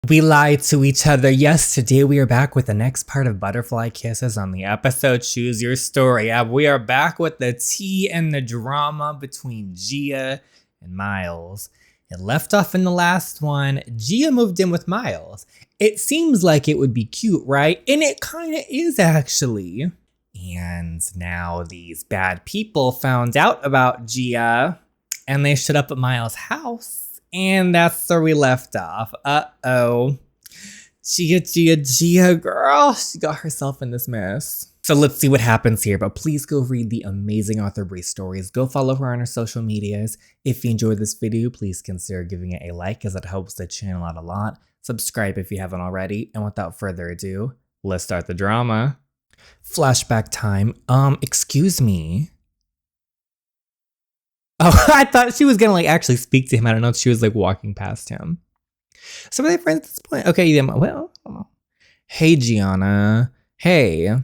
We lied to each other. Yes, today we are back with the next part of Butterfly Kisses on the episode Choose Your Story. We are back with the tea and the drama between Gia and Miles. It left off in the last one. Gia moved in with Miles. It seems like it would be cute, right? And it kind of is actually. And now these bad people found out about Gia and they showed up at Miles' house. And that's where we left off. Uh-oh. Gia, girl. She got herself in this mess. So let's see what happens here. But please go read the amazing author Bree stories. Go follow her on her social medias. If you enjoyed this video, please consider giving it a like as it helps the channel out a lot. Subscribe if you haven't already. And without further ado, let's start the drama. Flashback time. Excuse me. Oh, I thought she was gonna actually speak to him. I don't know if she was walking past him. So were they friends at this point? Okay, then, well, hey Gianna. Hey,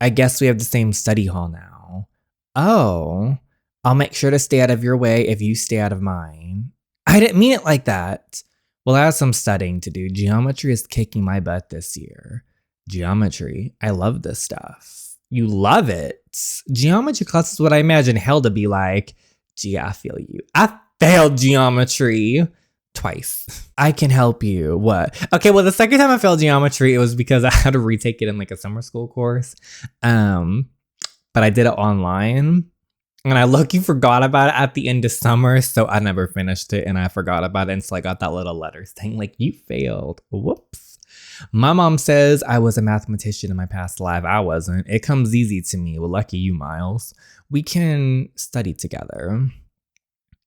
I guess we have the same study hall now. Oh, I'll make sure to stay out of your way if you stay out of mine. I didn't mean it like that. Well, I have some studying to do. Geometry is kicking my butt this year. Geometry, I love this stuff. You love it. Geometry class is what I imagine hell to be like. Gee, I feel you. I failed geometry twice. I can help you. What? Okay, well, the second time I failed geometry, it was because I had to retake it in a summer school course. But I did it online. And I low-key forgot about it at the end of summer, so I never finished it, and I forgot about it until I got that little letter saying, you failed. Whoops. My mom says I was a mathematician in my past life. I wasn't. It comes easy to me. Well, lucky you, Miles. We can study together.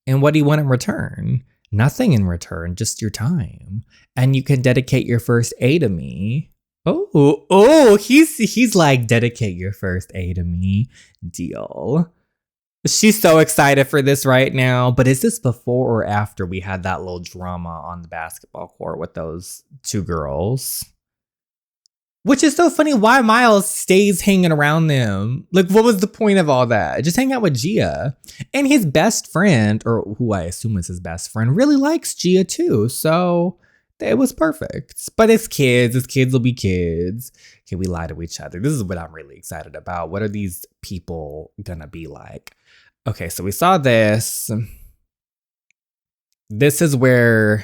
And what do you want in return? Nothing in return, just your time. And you can dedicate your first A to me. Oh, he's like, dedicate your first A to me. Deal. She's so excited for this right now. But is this before or after we had that little drama on the basketball court with those two girls? Which is so funny why Miles stays hanging around them. What was the point of all that? Just hang out with Gia. And his best friend, or who I assume is his best friend, really likes Gia too. So it was perfect. But it's kids. His kids will be kids. Okay, we lie to each other. This is what I'm really excited about. What are these people gonna be like? Okay, so we saw this. This is where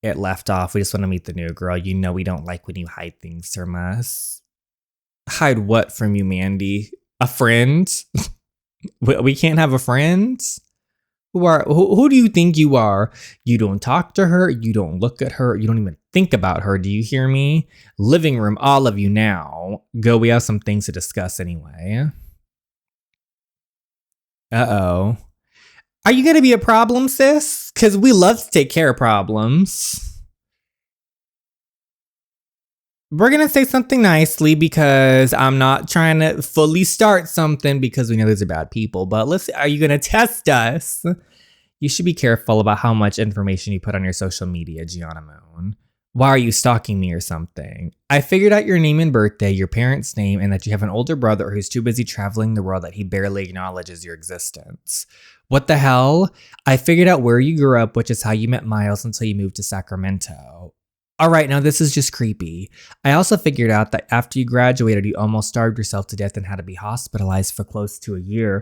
it left off. We just want to meet the new girl. You know we don't like when you hide things from us. Hide what from you, Mandy? A friend? We can't have a friend? Who do you think you are? You don't talk to her. You don't look at her. You don't even think about her. Do you hear me? Living room, all of you now. Go, we have some things to discuss anyway. Uh-oh. Are you going to be a problem, sis? Because we love to take care of problems. We're going to say something nicely because I'm not trying to fully start something because we know these are bad people. But are you going to test us? You should be careful about how much information you put on your social media, Gianna Moon. Why are you stalking me or something? I figured out your name and birthday, your parents' name, and that you have an older brother who's too busy traveling the world that he barely acknowledges your existence. What the hell? I figured out where you grew up, which is how you met Miles until you moved to Sacramento. All right, now this is just creepy. I also figured out that after you graduated, you almost starved yourself to death and had to be hospitalized for close to a year.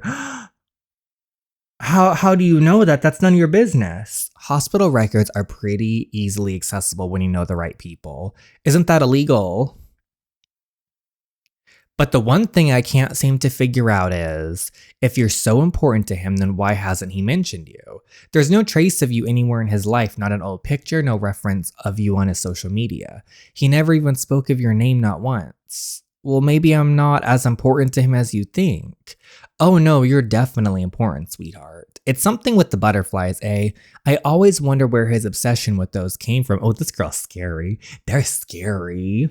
How do you know that? That's none of your business. Hospital records are pretty easily accessible when you know the right people. Isn't that illegal? But the one thing I can't seem to figure out is, if you're so important to him, then why hasn't he mentioned you? There's no trace of you anywhere in his life, not an old picture, no reference of you on his social media. He never even spoke of your name, not once. Well, maybe I'm not as important to him as you think. Oh no, you're definitely important, sweetheart. It's something with the butterflies, eh? I always wonder where his obsession with those came from. Oh, this girl's scary. They're scary.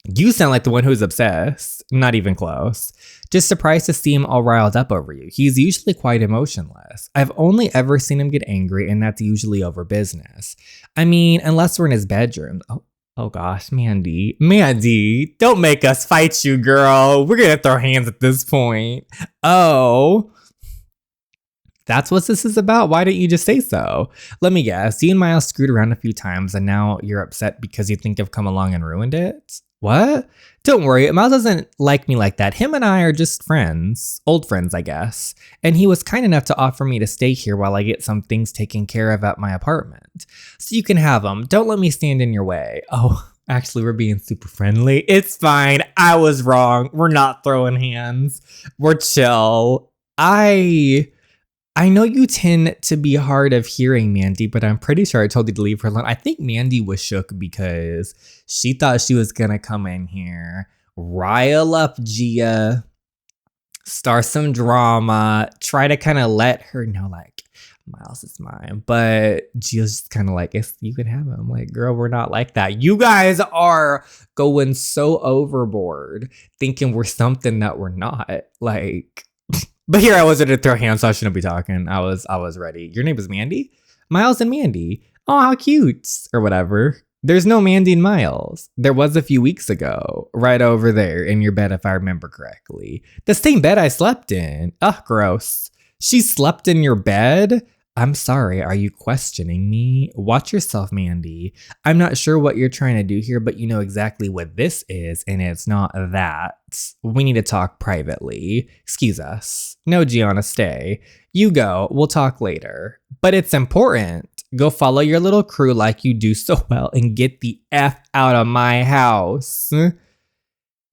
You sound like the one who's obsessed. Not even close. Just surprised to see him all riled up over you. He's usually quite emotionless. I've only ever seen him get angry, and that's usually over business. I mean, unless we're in his bedroom. Oh gosh, Mandy. Mandy, don't make us fight you, girl. We're gonna throw hands at this point. Oh. That's what this is about? Why didn't you just say so? Let me guess. You and Miles screwed around a few times and now you're upset because you think I've come along and ruined it? What? Don't worry, Miles doesn't like me like that. Him and I are just friends. Old friends, I guess. And he was kind enough to offer me to stay here while I get some things taken care of at my apartment. So you can have him. Don't let me stand in your way. Oh, actually, we're being super friendly. It's fine. I was wrong. We're not throwing hands. We're chill. I know you tend to be hard of hearing, Mandy, but I'm pretty sure I told you to leave her alone. I think Mandy was shook because she thought she was gonna come in here, rile up Gia, start some drama, try to kind of let her know, like, Miles is mine. But Gia's just kind of like, yes, you can have him. Like, girl, we're not like that. You guys are going so overboard, thinking we're something that we're not. Like, but here I was ready to throw hands, so I shouldn't be talking. I was ready. Your name is Mandy? Miles and Mandy. Oh, how cute. Or whatever. There's no Mandy and Miles. There was a few weeks ago, right over there in your bed, if I remember correctly. The same bed I slept in. Ugh, gross. She slept in your bed? I'm sorry, are you questioning me? Watch yourself, Mandy. I'm not sure what you're trying to do here, but you know exactly what this is, and it's not that. We need to talk privately. Excuse us. No, Gianna, stay. You go. We'll talk later. But it's important. Go follow your little crew like you do so well and get the F out of my house.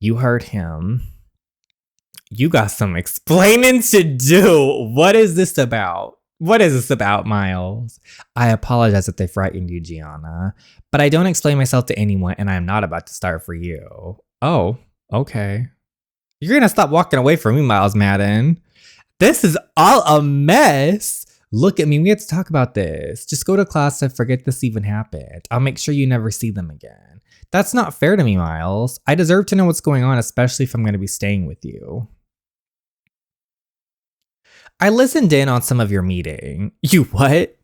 You heard him. You got some explaining to do. What is this about? What is this about, Miles? I apologize if they frightened you, Gianna, but I don't explain myself to anyone and I'm not about to start for you. Oh, okay. You're gonna stop walking away from me, Miles Madden. This is all a mess. Look at me, we have to talk about this. Just go to class and forget this even happened. I'll make sure you never see them again. That's not fair to me, Miles. I deserve to know what's going on, especially if I'm gonna be staying with you. I listened in on some of your meeting. You what?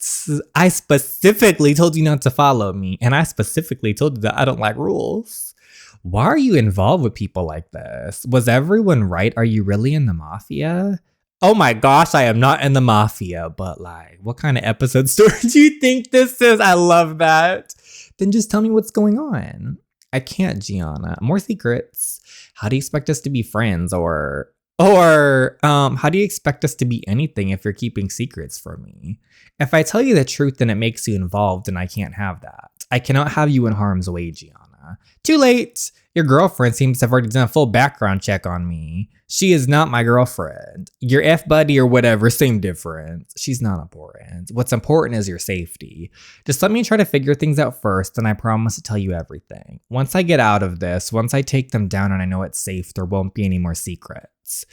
I specifically told you not to follow me, and I specifically told you that I don't like rules. Why are you involved with people like this? Was everyone right? Are you really in the Mafia? Oh my gosh, I am not in the Mafia, but like, what kind of episode story do you think this is? I love that. Then just tell me what's going on. I can't, Gianna. More secrets. How do you expect us to be friends or how do you expect us to be anything if you're keeping secrets from me? If I tell you the truth, then it makes you involved and I can't have that. I cannot have you in harm's way, Gianna. Too late. Your girlfriend seems to have already done a full background check on me. She is not my girlfriend. Your F-buddy or whatever, same difference. She's not important. What's important is your safety. Just let me try to figure things out first, and I promise to tell you everything. Once I get out of this, once I take them down and I know it's safe, there won't be any more secrets.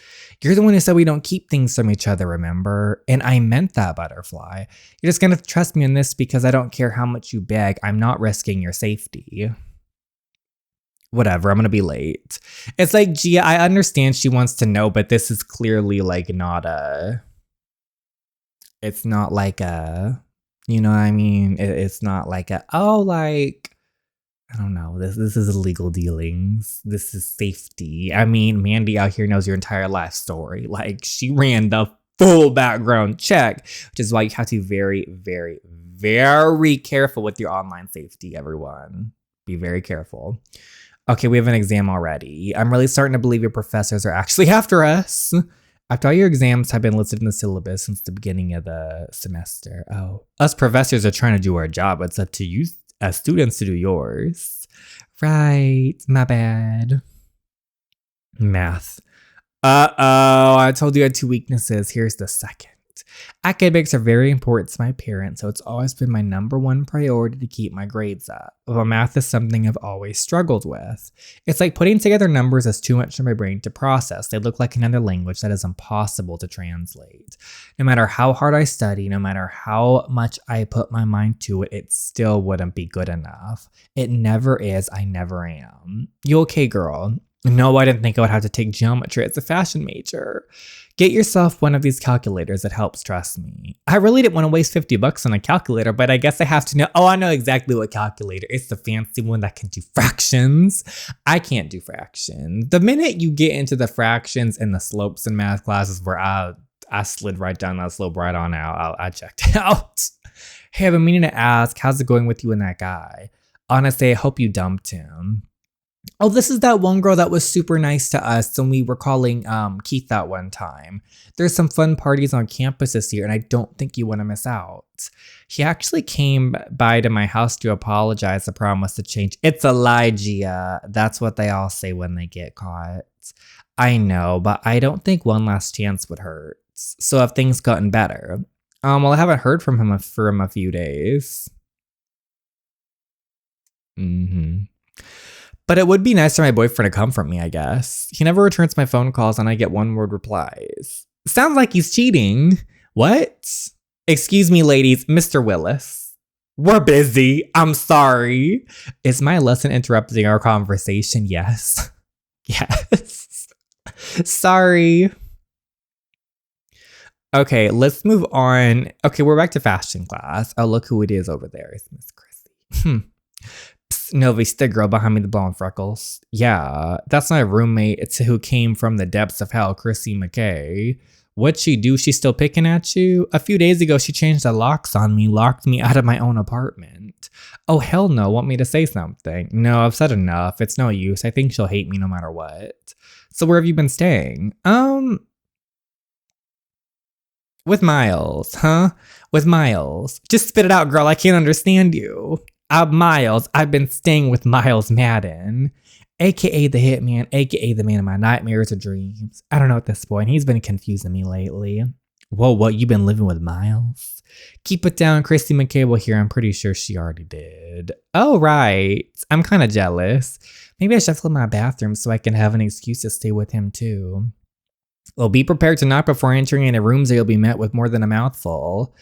You're the one who said we don't keep things from each other, remember? And I meant that, Butterfly. You're just gonna trust me on this because I don't care how much you beg. I'm not risking your safety. Whatever, I'm gonna be late. It's like, Gia, I understand she wants to know, but this is clearly like not it's not like you know what I mean? It's not like oh, like, I don't know, this is illegal dealings. This is safety. I mean, Mandy out here knows your entire life story. Like, she ran the full background check, which is why you have to be very, very, very careful with your online safety, everyone. Be very careful. Okay, we have an exam already. I'm really starting to believe your professors are actually after us. After all your exams have been listed in the syllabus since the beginning of the semester. Oh, us professors are trying to do our job. It's up to you as students to do yours. Right, my bad. Math. Uh-oh, I told you I had 2 weaknesses. Here's the second. Academics are very important to my parents, so it's always been my #1 priority to keep my grades up. But math is something I've always struggled with. It's like putting together numbers is too much for my brain to process. They look like another language that is impossible to translate. No matter how hard I study, no matter how much I put my mind to it, it still wouldn't be good enough. It never is. I never am. You okay, girl? No, I didn't think I would have to take geometry as a fashion major. Get yourself one of these calculators that helps, trust me. I really didn't want to waste $50 on a calculator, but I guess I have to know. Oh, I know exactly what calculator. It's the fancy one that can do fractions. I can't do fractions. The minute you get into the fractions and the slopes in math classes where I slid right down that slope right on out. I checked out. Hey, I've been meaning to ask, how's it going with you and that guy? Honestly, I hope you dumped him. Oh, this is that one girl that was super nice to us when we were calling Keith that one time. There's some fun parties on campus this year, and I don't think you want to miss out. He actually came by to my house to apologize. The promise to change. It's a lie, Gia. That's what they all say when they get caught. I know, but I don't think one last chance would hurt. So have things gotten better? Well, I haven't heard from him for a few days. But it would be nice for my boyfriend to comfort me, I guess. He never returns my phone calls and I get one-word replies. Sounds like he's cheating. What? Excuse me, ladies, Mr. Willis. We're busy. I'm sorry. Is my lesson interrupting our conversation? Yes. Yes. Sorry. Okay, let's move on. Okay, we're back to fashion class. Oh, look who it is over there. It's Miss Chrissy. Psst, Novice, the girl behind me, the blonde freckles. Yeah, that's my roommate. It's who came from the depths of hell, Chrissy McKay. What'd she do? She's still picking at you? A few days ago, she changed the locks on me, locked me out of my own apartment. Oh, hell no. Want me to say something? No, I've said enough. It's no use. I think she'll hate me no matter what. So where have you been staying? With Miles, huh? With Miles. Just spit it out, girl. I can't understand you. Miles. I've been staying with Miles Madden, aka the hitman, aka the man of my nightmares or dreams. I don't know at this point. He's been confusing me lately. Whoa, what? You been living with Miles? Keep it down, Christy McCable here. I'm pretty sure she already did. Oh, right. I'm kind of jealous. Maybe I should fill my bathroom so I can have an excuse to stay with him too. Well, be prepared to knock before entering into rooms or you'll be met with more than a mouthful.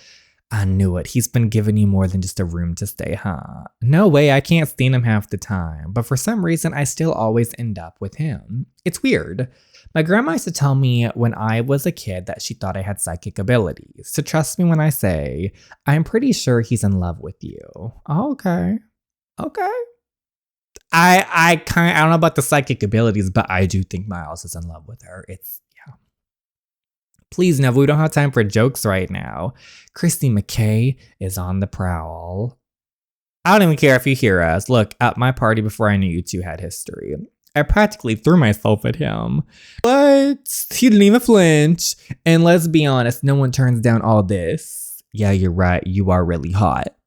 I knew it. He's been giving you more than just a room to stay, huh? No way, I can't stand him half the time. But for some reason, I still always end up with him. It's weird. My grandma used to tell me when I was a kid that she thought I had psychic abilities. So trust me when I say, I'm pretty sure he's in love with you. Okay. Okay. I don't know about the psychic abilities, but I do think Miles is in love with her. Please, Neva, we don't have time for jokes right now. Christy McKay is on the prowl. I don't even care if you hear us. Look, at my party before I knew you two had history, I practically threw myself at him. But he didn't even flinch. And let's be honest, no one turns down all this. Yeah, you're right. You are really hot.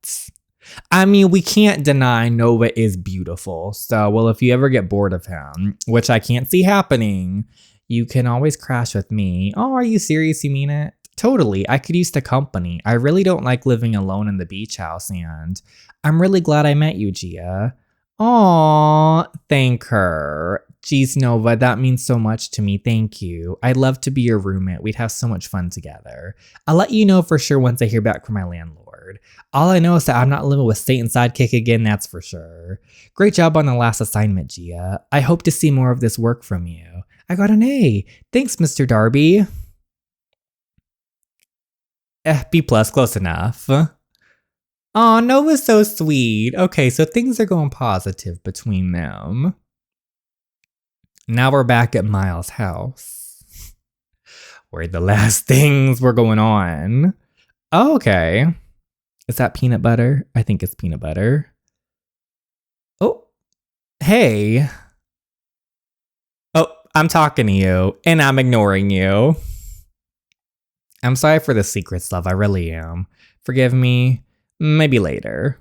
I mean, we can't deny Nova is beautiful. So, well, if you ever get bored of him, which I can't see happening, you can always crash with me. Oh, are you serious? You mean it? Totally. I could use the company. I really don't like living alone in the beach house, and I'm really glad I met you, Gia. Aw, thank her. Geez, Nova, that means so much to me. Thank you. I'd love to be your roommate. We'd have so much fun together. I'll let you know for sure once I hear back from my landlord. All I know is that I'm not living with Satan's sidekick again, that's for sure. Great job on the last assignment, Gia. I hope to see more of this work from you. I got an A. Thanks, Mr. Darby. B+, close enough. Aw, Nova's so sweet. Okay, so things are going positive between them. Now we're back at Miles' house, where the last things were going on. Oh, okay. Is that peanut butter? I think it's peanut butter. Oh, hey. Oh, I'm talking to you, and I'm ignoring you. I'm sorry for the secrets, love. I really am. Forgive me. Maybe later.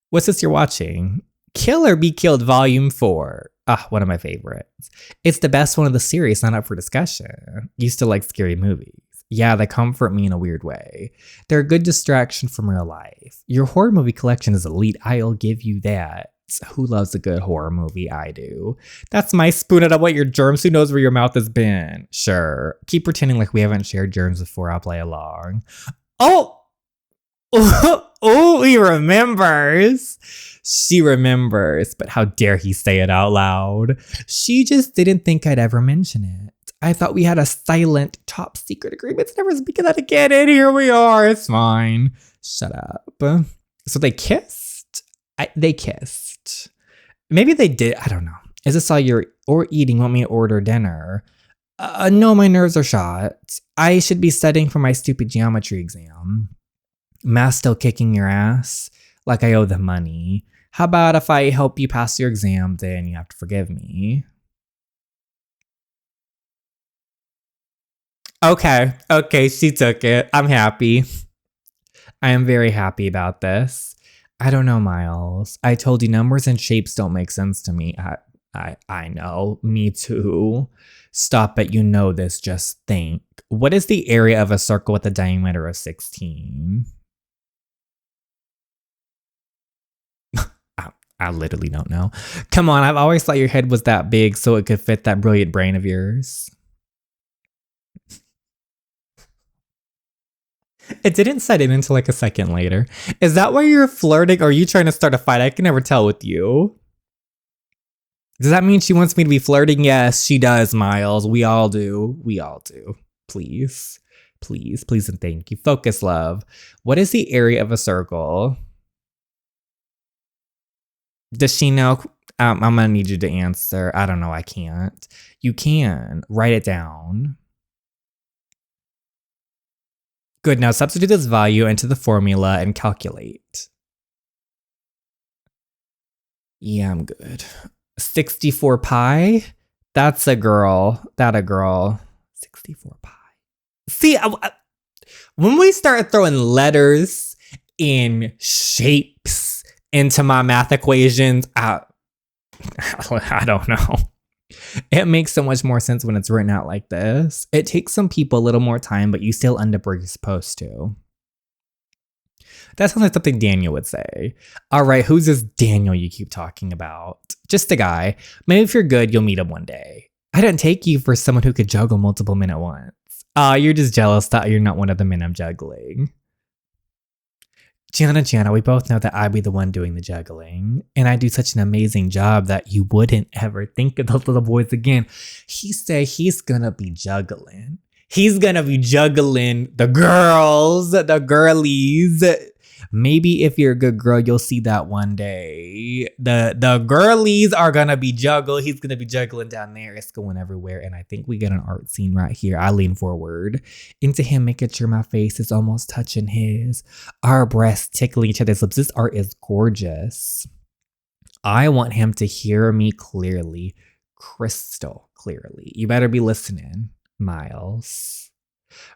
What's this you're watching? Kill or Be Killed Volume 4. Ah, one of my favorites. It's the best one of the series, not up for discussion. Used to like scary movies. Yeah, they comfort me in a weird way. They're a good distraction from real life. Your horror movie collection is elite, I'll give you that. Who loves a good horror movie? I do. That's my spoon. I don't want your germs. Who knows where your mouth has been? Sure. Keep pretending like we haven't shared germs before. I'll play along. Oh! Oh, he remembers. She remembers, but how dare he say it out loud? She just didn't think I'd ever mention it. I thought we had a silent top secret agreement to never speak of that again, and here we are. It's fine. Shut up. So they kissed? They kissed. Maybe they did. I don't know. Is this all you're eating? Want me to order dinner? No, my nerves are shot. I should be studying for my stupid geometry exam. Math's still kicking your ass. Like I owe them money. How about if I help you pass your exam, then you have to forgive me? Okay, she took it. I'm happy. I am very happy about this. I don't know, Miles. I told you numbers and shapes don't make sense to me. I know. Me too. Stop it. You know this. Just think. What is the area of a circle with a diameter of 16? I literally don't know. Come on, I've always thought your head was that big so it could fit that brilliant brain of yours. It didn't set in until like a second later. Is that why you're flirting or are you trying to start a fight? I can never tell with you. Does that mean she wants me to be flirting? Yes, she does, Miles. We all do. We all do. Please. Please, please, and thank you. Focus, love. What is the area of a circle? Does she know? I'm gonna need you to answer. I don't know. I can't. You can. Write it down. Good. Now substitute this value into the formula and calculate. Yeah, I'm good. 64 pi? That's a girl. That a girl. 64 pi. See, when we start throwing letters and shapes into my math equations, I don't know. It makes so much more sense when it's written out like this. It takes some people a little more time, but you still end up where you're supposed to. That sounds like something Daniel would say. All right, who's this Daniel you keep talking about? Just a guy. Maybe if you're good, you'll meet him one day. I didn't take you for someone who could juggle multiple men at once. You're just jealous that you're not one of the men I'm juggling. Gianna, we both know that I'd be the one doing the juggling. And I do such an amazing job that you wouldn't ever think of those little boys again. He said he's gonna be juggling. He's gonna be juggling the girls, the girlies. Maybe if you're a good girl, you'll see that one day. The girlies are gonna be juggled. He's gonna be juggling down there. It's going everywhere. And I think we get an art scene right here. I lean forward into him, making sure my face is almost touching his. Our breasts tickling each other's lips. This art is gorgeous. I want him to hear me clearly, crystal clearly. You better be listening, Miles.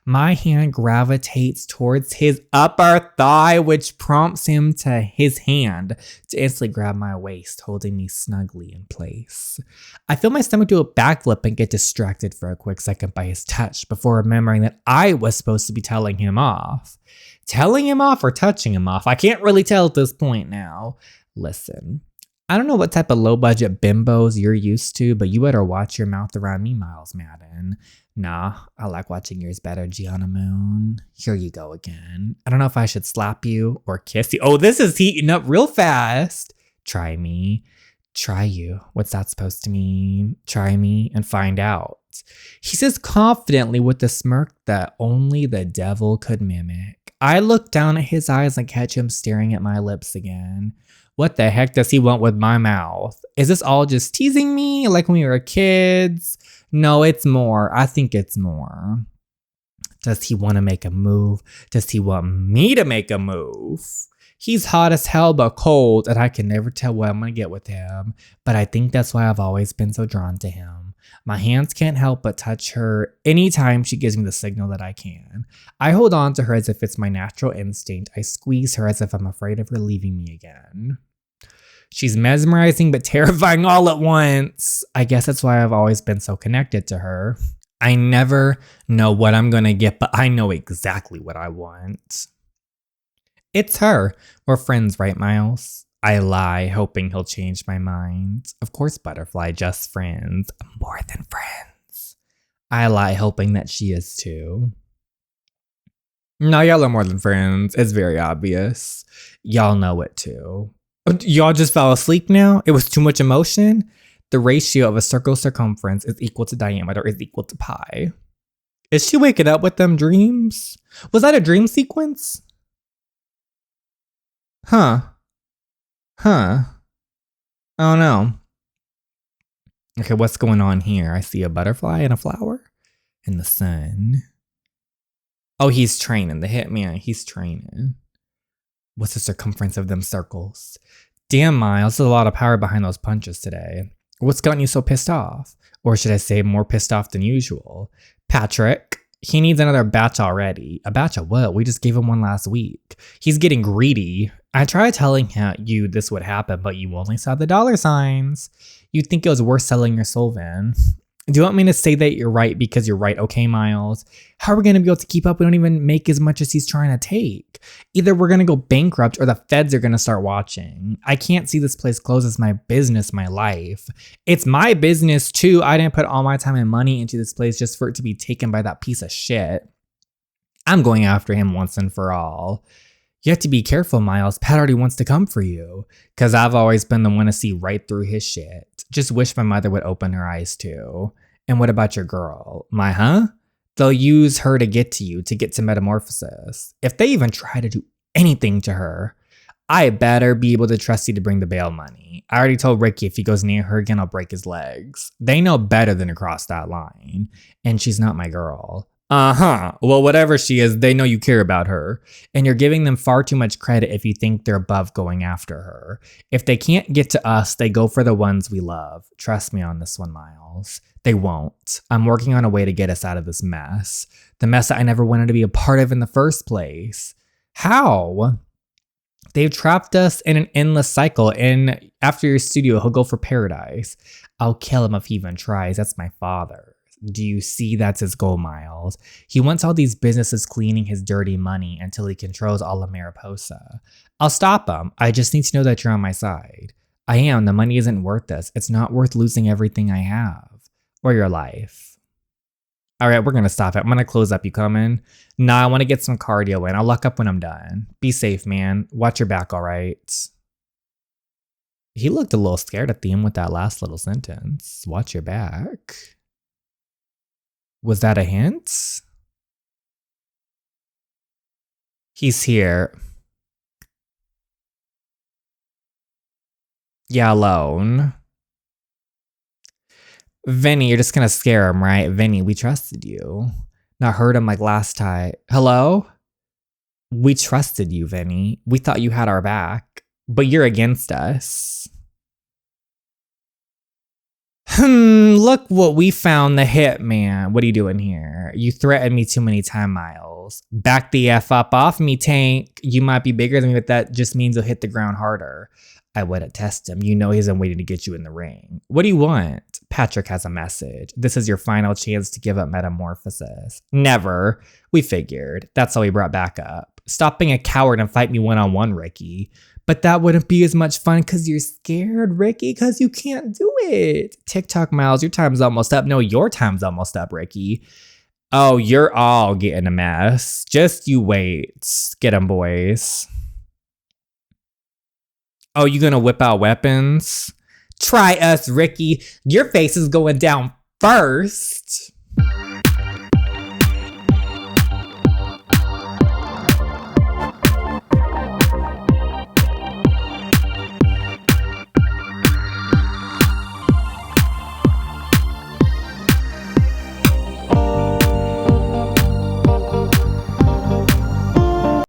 My hand gravitates towards his upper thigh, which prompts him to his hand to instantly grab my waist, holding me snugly in place. I feel my stomach do a backflip and get distracted for a quick second by his touch before remembering that I was supposed to be telling him off. Telling him off or touching him off? I can't really tell at this point now. Listen. I don't know what type of low-budget bimbos you're used to, but you better watch your mouth around me, Miles Madden. Nah, I like watching yours better, Gianna Moon. Here you go again. I don't know if I should slap you or kiss you. Oh, this is heating up real fast. Try me. Try you. What's that supposed to mean? Try me and find out. He says confidently with a smirk that only the devil could mimic. I look down at his eyes and catch him staring at my lips again. What the heck does he want with my mouth? Is this all just teasing me like when we were kids? No, it's more. I think it's more. Does he want to make a move? Does he want me to make a move? He's hot as hell but cold, and I can never tell what I'm going to get with him. But I think that's why I've always been so drawn to him. My hands can't help but touch her anytime she gives me the signal that I can. I hold on to her as if it's my natural instinct. I squeeze her as if I'm afraid of her leaving me again. She's mesmerizing but terrifying all at once. I guess that's why I've always been so connected to her. I never know what I'm going to get, but I know exactly what I want. It's her. We're friends, right, Miles? I lie, hoping he'll change my mind. Of course, Butterfly, just friends. More than friends. I lie, hoping that she is too. No, y'all are more than friends. It's very obvious. Y'all know it too. Y'all just fell asleep now? It was too much emotion? The ratio of a circle's circumference is equal to diameter is equal to pi. Is she waking up with them dreams? Was that a dream sequence? Huh. I don't know. Okay, what's going on here? I see a butterfly and a flower. in the sun. Oh, he's training. The hitman, he's training. What's the circumference of them circles? Damn, Miles, there's a lot of power behind those punches today. What's gotten you so pissed off? Or should I say more pissed off than usual? Patrick, he needs another batch already. A batch of what? We just gave him one last week. He's getting greedy. I tried telling you this would happen, but you only saw the dollar signs. You'd think it was worth selling your soul, Vin. Do you want me to say that you're right because you're right? Okay, Miles. How are we going to be able to keep up? We don't even make as much as he's trying to take. Either we're going to go bankrupt or the feds are going to start watching. I can't see this place close. It's my business, my life. It's my business too. I didn't put all my time and money into this place just for it to be taken by that piece of shit. I'm going after him once and for all. You have to be careful, Miles. Pat already wants to come for you. Because I've always been the one to see right through his shit. Just wish my mother would open her eyes too. And what about your girl? My. They'll use her to get to you, to get to Metamorphosis. If they even try to do anything to her, I better be able to trust you to bring the bail money. I already told Ricky if he goes near her again, I'll break his legs. They know better than to cross that line. And she's not my girl. Well, whatever she is, they know you care about her. And you're giving them far too much credit if you think they're above going after her. If they can't get to us, they go for the ones we love. Trust me on this one, Miles. They won't. I'm working on a way to get us out of this mess. The mess that I never wanted to be a part of in the first place. How? They've trapped us in an endless cycle, and after your studio, he'll go for paradise. I'll kill him if he even tries. That's my father. Do you see that's his goal, Miles? He wants all these businesses cleaning his dirty money until he controls all of Mariposa. I'll stop him. I just need to know that you're on my side. I am. The money isn't worth this. It's not worth losing everything I have. Or your life. All right, we're going to stop it. I'm going to close up. You coming? Nah, I want to get some cardio in. I'll lock up when I'm done. Be safe, man. Watch your back, all right? He looked a little scared at the end with that last little sentence. Watch your back. Was that a hint? He's here. Yeah, alone. Vinny, you're just gonna scare him, right? Vinny, we trusted you. Not hurt him like last time. Hello? We trusted you, Vinny. We thought you had our back, but you're against us. Look what we found, the hitman. What are you doing here? You threatened me too many times, Miles. Back the F up off me, Tank. You might be bigger than me, but that just means you'll hit the ground harder. I wouldn't test him. You know he's been waiting to get you in the ring. What do you want? Patrick has a message. This is your final chance to give up Metamorphosis. Never. We figured. That's all we brought back up. Stop being a coward and fight me one-on-one, Ricky. But that wouldn't be as much fun because you're scared, Ricky, because you can't do it. TikTok, Miles, your time's almost up. No, your time's almost up, Ricky. Oh, you're all getting a mess. Just you wait. Get them, boys. Oh, you gonna whip out weapons? Try us, Ricky. Your face is going down first.